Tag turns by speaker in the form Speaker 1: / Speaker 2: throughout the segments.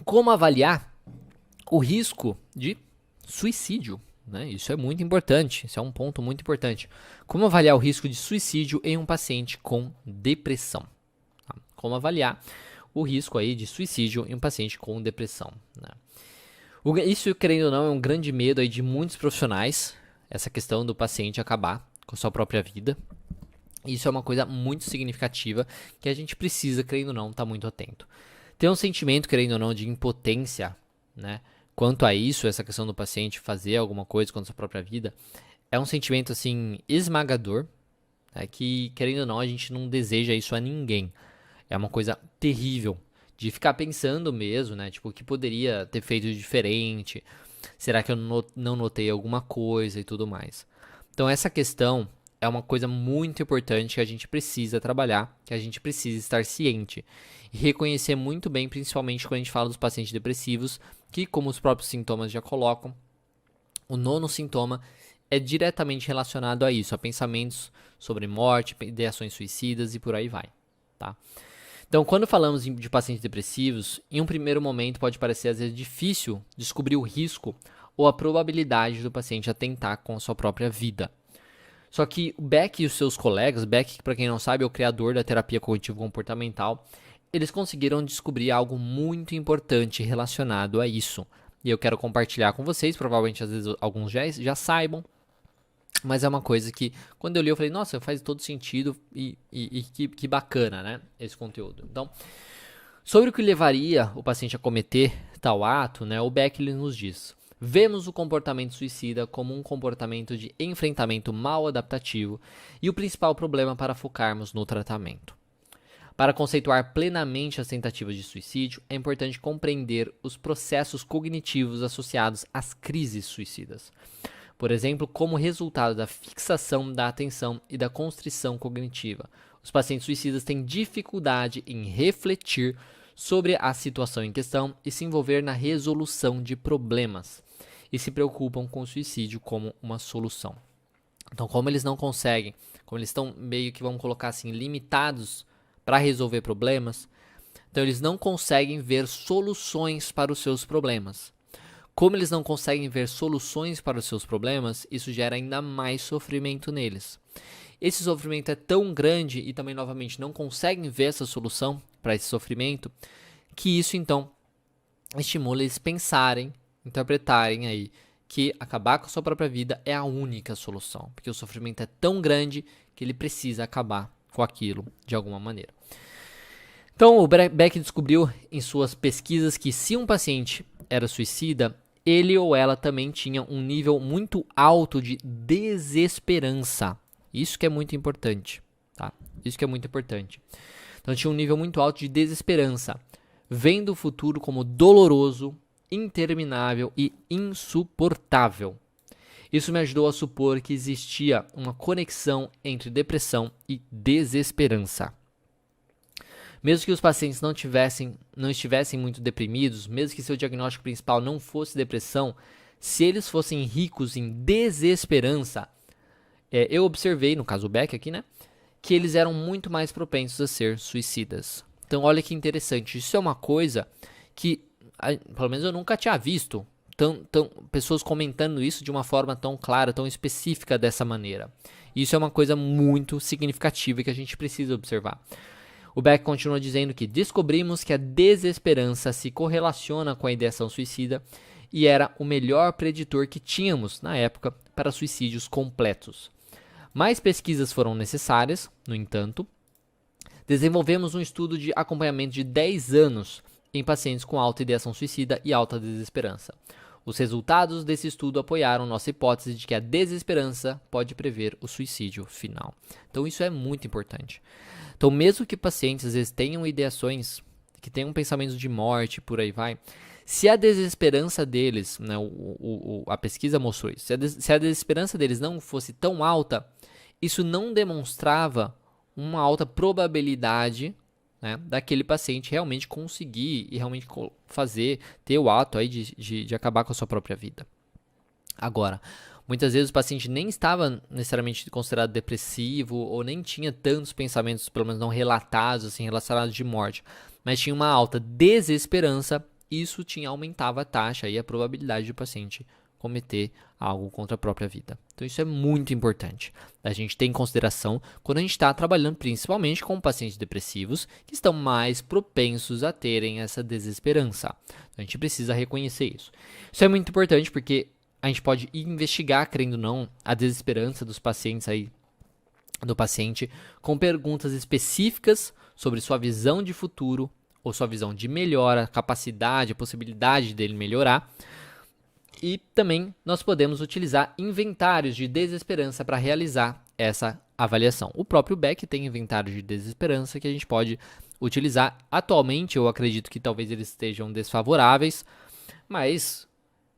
Speaker 1: Como avaliar o risco de suicídio? Né? Isso é muito importante, isso é um ponto muito importante. Como avaliar o risco de suicídio em um paciente com depressão? Tá? Como avaliar o risco aí de suicídio em um paciente com depressão? Né? Isso, querendo ou não, é um grande medo aí de muitos profissionais, essa questão do paciente acabar com a sua própria vida. Isso é uma coisa muito significativa que a gente precisa, querendo ou não, estar muito atento. Tem um sentimento, querendo ou não, de impotência, né? Quanto a isso, essa questão do paciente fazer alguma coisa contra a sua própria vida, é um sentimento, assim, esmagador, né? Que, querendo ou não, a gente não deseja isso a ninguém. É uma coisa terrível de ficar pensando mesmo, né? Tipo, o que poderia ter feito de diferente? Será que eu não notei alguma coisa e tudo mais? Então, essa questão é uma coisa muito importante que a gente precisa trabalhar, que a gente precisa estar ciente e reconhecer muito bem, principalmente quando a gente fala dos pacientes depressivos, que, como os próprios sintomas já colocam, o nono sintoma é diretamente relacionado a isso, a pensamentos sobre morte, ideações suicidas e por aí vai, tá? Então, quando falamos de pacientes depressivos, em um primeiro momento pode parecer às vezes difícil descobrir o risco ou a probabilidade do paciente atentar com a sua própria vida. Só que o Beck e os seus colegas, Beck, para quem não sabe, é o criador da terapia cognitivo-comportamental, eles conseguiram descobrir algo muito importante relacionado a isso. E eu quero compartilhar com vocês, provavelmente às vezes alguns já saibam, mas é uma coisa que, quando eu li, eu falei, nossa, faz todo sentido e que bacana, né, esse conteúdo. Então, sobre o que levaria o paciente a cometer tal ato, né, o Beck ele nos diz: vemos o comportamento suicida como um comportamento de enfrentamento mal adaptativo e o principal problema para focarmos no tratamento. Para conceituar plenamente as tentativas de suicídio, é importante compreender os processos cognitivos associados às crises suicidas. Por exemplo, como resultado da fixação da atenção e da constrição cognitiva. Os pacientes suicidas têm dificuldade em refletir sobre a situação em questão e se envolver na resolução de problemas, e se preocupam com o suicídio como uma solução. Então, como eles não conseguem, como eles estão meio que, vamos colocar assim, limitados para resolver problemas, então eles não conseguem ver soluções para os seus problemas. Como eles não conseguem ver soluções para os seus problemas, isso gera ainda mais sofrimento neles. Esse sofrimento é tão grande e também, novamente, não conseguem ver essa solução para esse sofrimento, que isso, então, estimula eles pensarem, interpretarem aí que acabar com a sua própria vida é a única solução, porque o sofrimento é tão grande que ele precisa acabar com aquilo de alguma maneira. Então, o Beck descobriu em suas pesquisas que se um paciente era suicida, ele ou ela também tinha um nível muito alto de desesperança. Isso que é muito importante, tá? Isso que é muito importante. Então, tinha um nível muito alto de desesperança, vendo o futuro como doloroso, interminável e insuportável. Isso me ajudou a supor que existia uma conexão entre depressão e desesperança. Mesmo que os pacientes não estivessem muito deprimidos, mesmo que seu diagnóstico principal não fosse depressão, se eles fossem ricos em desesperança, eu observei, no caso o Beck aqui, né, que eles eram muito mais propensos a ser suicidas. Então, olha que interessante. Isso é uma coisa que, pelo menos eu nunca tinha visto pessoas comentando isso de uma forma tão clara, tão específica dessa maneira. Isso é uma coisa muito significativa que a gente precisa observar. O Beck continua dizendo que descobrimos que a desesperança se correlaciona com a ideação suicida e era o melhor preditor que tínhamos na época para suicídios completos. Mais pesquisas foram necessárias, no entanto. Desenvolvemos um estudo de acompanhamento de 10 anos em pacientes com alta ideação suicida e alta desesperança. Os resultados desse estudo apoiaram nossa hipótese de que a desesperança pode prever o suicídio final. Então isso é muito importante. Então, mesmo que pacientes às vezes tenham ideações, que tenham pensamentos de morte, por aí vai, se a desesperança deles, né, a pesquisa mostrou isso, se a desesperança deles não fosse tão alta, isso não demonstrava uma alta probabilidade, né, daquele paciente realmente conseguir e realmente ter o ato aí de acabar com a sua própria vida. Agora, muitas vezes o paciente nem estava necessariamente considerado depressivo ou nem tinha tantos pensamentos, pelo menos não relatados, assim, relacionados de morte, mas tinha uma alta desesperança isso aumentava a taxa e a probabilidade do paciente cometer algo contra a própria vida. Então isso é muito importante a gente ter em consideração quando a gente está trabalhando principalmente com pacientes depressivos que estão mais propensos a terem essa desesperança. A gente precisa reconhecer isso. Isso é muito importante porque a gente pode investigar, querendo ou não, a desesperança dos pacientes aí, do paciente, com perguntas específicas sobre sua visão de futuro ou sua visão de melhora, capacidade, a possibilidade dele melhorar. E também nós podemos utilizar inventários de desesperança para realizar essa avaliação. O próprio Beck tem inventários de desesperança que a gente pode utilizar. Atualmente eu acredito que talvez eles estejam desfavoráveis, mas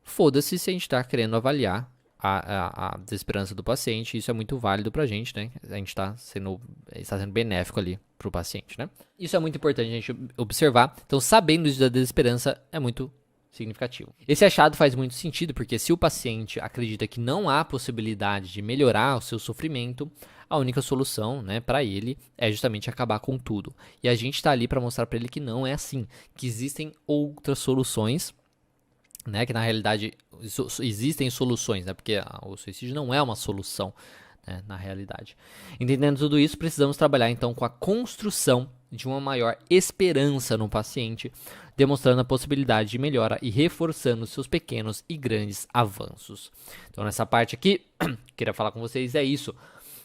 Speaker 1: foda-se se a gente está querendo avaliar a desesperança do paciente. Isso é muito válido para a gente, né? A gente está sendo benéfico ali para o paciente, né? Isso é muito importante a gente observar. Então, sabendo isso da desesperança é muito significativo. Esse achado faz muito sentido, porque se o paciente acredita que não há possibilidade de melhorar o seu sofrimento, a única solução, né, para ele é justamente acabar com tudo. E a gente está ali para mostrar para ele que não é assim, que existem outras soluções, né, que na realidade existem soluções, né, porque o suicídio não é uma solução, né, na realidade. Entendendo tudo isso, precisamos trabalhar então com a construção de uma maior esperança no paciente, demonstrando a possibilidade de melhora e reforçando seus pequenos e grandes avanços. Então, nessa parte aqui, queria falar com vocês é isso,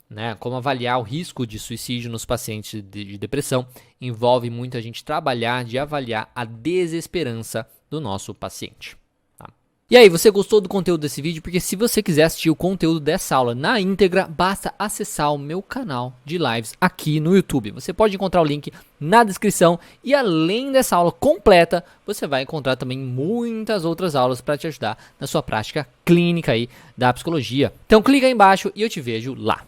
Speaker 1: né? Como avaliar o risco de suicídio nos pacientes de depressão. Envolve muito a gente trabalhar de avaliar a desesperança do nosso paciente. E aí, você gostou do conteúdo desse vídeo? Porque se você quiser assistir o conteúdo dessa aula na íntegra, basta acessar o meu canal de lives aqui no YouTube. Você pode encontrar o link na descrição e além dessa aula completa, você vai encontrar também muitas outras aulas para te ajudar na sua prática clínica aí da psicologia. Então clica aí embaixo e eu te vejo lá.